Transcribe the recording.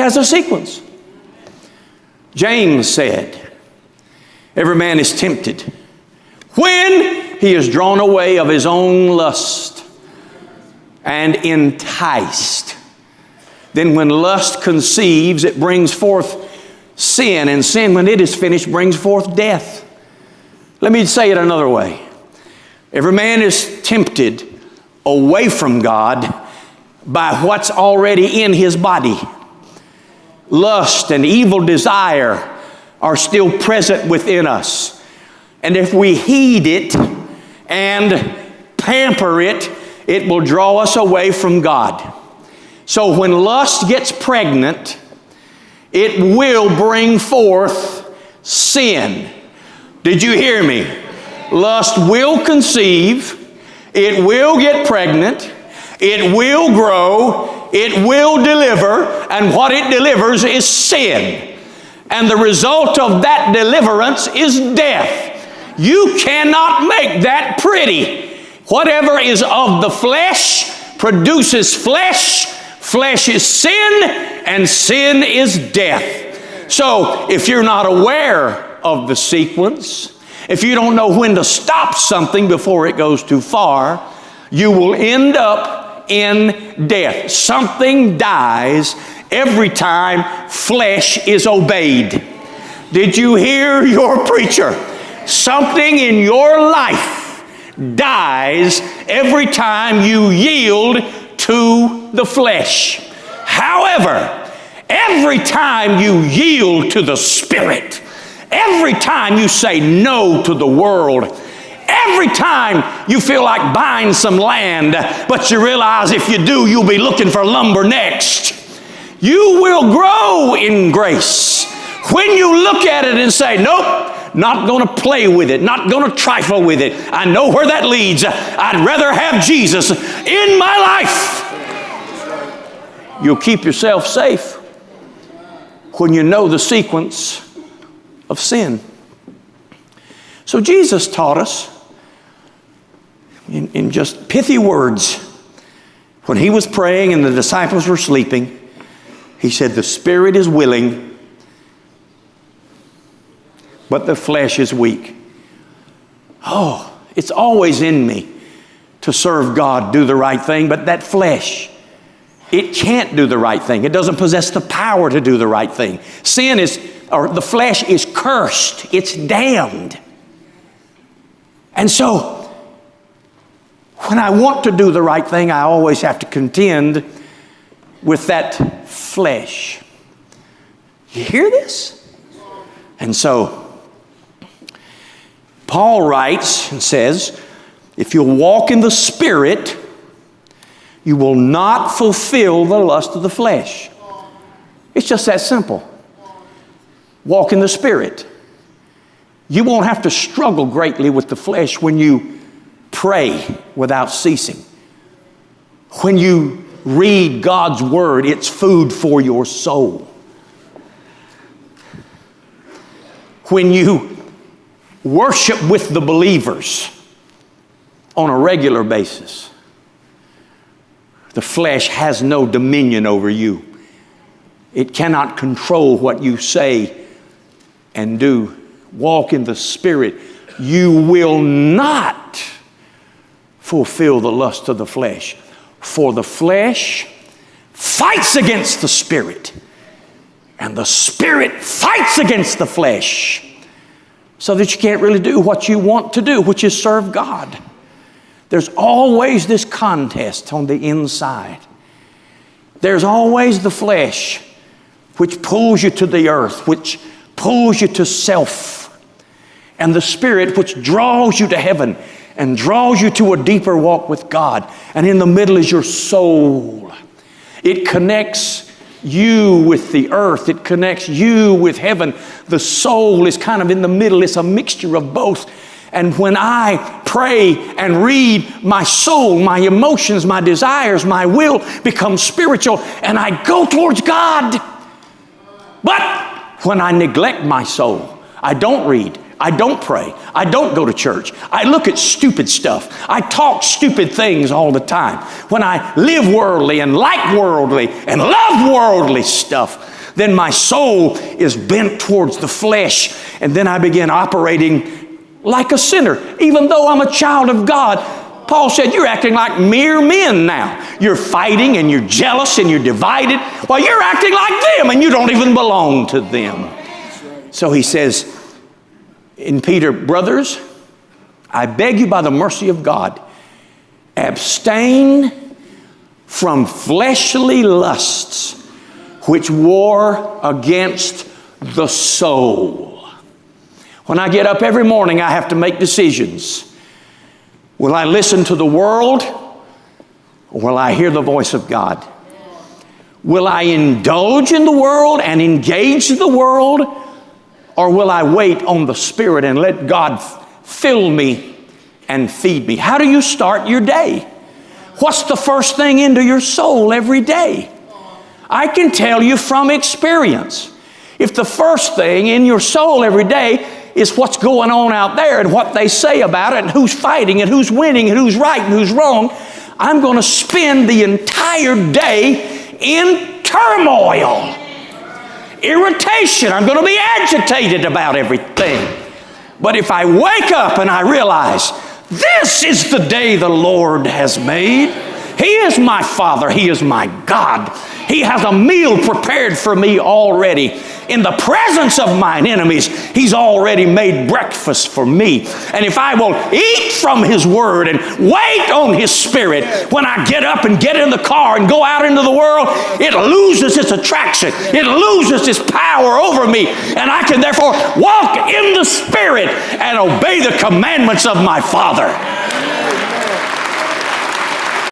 has a sequence. James said, every man is tempted when he is drawn away of his own lust and enticed. Then when lust conceives, it brings forth sin, and sin, when it is finished, brings forth death. Let me say it another way. Every man is tempted away from God by what's already in his body. Lust and evil desire are still present within us. And if we heed it and pamper it, it will draw us away from God. So when lust gets pregnant, it will bring forth sin. Did you hear me? Lust will conceive, it will get pregnant, it will grow, it will deliver, and what it delivers is sin. And the result of that deliverance is death. You cannot make that pretty. Whatever is of the flesh produces flesh. Flesh is sin, and sin is death. So if you're not aware of the sequence, if you don't know when to stop something before it goes too far, you will end up in death. Something dies every time flesh is obeyed. Did you hear your preacher? Something in your life dies every time you yield to the flesh. However, every time you yield to the Spirit, every time you say no to the world, every time you feel like buying some land, but you realize if you do, you'll be looking for lumber next, you will grow in grace. When you look at it and say, nope, not going to play with it, not going to trifle with it. I know where that leads. I'd rather have Jesus in my life. You'll keep yourself safe when you know the sequence of sin. So Jesus taught us in just pithy words. When he was praying and the disciples were sleeping, he said, the spirit is willing, but the flesh is weak. Oh, it's always in me to serve God, do the right thing, but that flesh, it can't do the right thing. It doesn't possess the power to do the right thing. Sin is, or the flesh is cursed. It's damned. And so, when I want to do the right thing, I always have to contend with that flesh. You hear this? And so, Paul writes and says, if you walk in the Spirit, you will not fulfill the lust of the flesh. It's just that simple. Walk in the Spirit. You won't have to struggle greatly with the flesh when you pray without ceasing. When you read God's Word, it's food for your soul. When you worship with the believers on a regular basis, the flesh has no dominion over you. It cannot control what you say and do. Walk in the Spirit. You will not fulfill the lust of the flesh. For the flesh fights against the Spirit, and the Spirit fights against the flesh, so that you can't really do what you want to do, which is serve God. There's always this contest on the inside. There's always the flesh, which pulls you to the earth, which pulls you to self, and the Spirit, which draws you to heaven and draws you to a deeper walk with God. And in the middle is your soul. It connects you with the earth. It connects you with heaven. The soul is kind of in the middle. It's a mixture of both. And when I pray and read, my soul, my emotions, my desires, my will become spiritual, and I go towards God. But when I neglect my soul, I don't read, I don't pray, I don't go to church, I look at stupid stuff, I talk stupid things all the time. When I live worldly and like worldly and love worldly stuff, Then my soul is bent towards the flesh, and then I begin operating like a sinner, even though I'm a child of God. Paul said, you're acting like mere men now. You're fighting and you're jealous and you're divided. Well, you're acting like them and you don't even belong to them. So he says in Peter, brothers, I beg you by the mercy of God, abstain from fleshly lusts which war against the soul. When I get up every morning, I have to make decisions. Will I listen to the world, or will I hear the voice of God? Will I indulge in the world and engage the world, or will I wait on the Spirit and let God fill me and feed me? How do you start your day? What's the first thing into your soul every day? I can tell you from experience. If the first thing in your soul every day is what's going on out there and what they say about it and who's fighting and who's winning and who's right and who's wrong, I'm going to spend the entire day in turmoil, irritation. I'm going to be agitated about everything. But if I wake up and I realize this is the day the Lord has made, He is my Father, He is my God. He has a meal prepared for me already. In the presence of mine enemies, He's already made breakfast for me. And if I will eat from His Word and wait on His Spirit, when I get up and get in the car and go out into the world, it loses its attraction. It loses its power over me. And I can therefore walk in the Spirit and obey the commandments of my Father.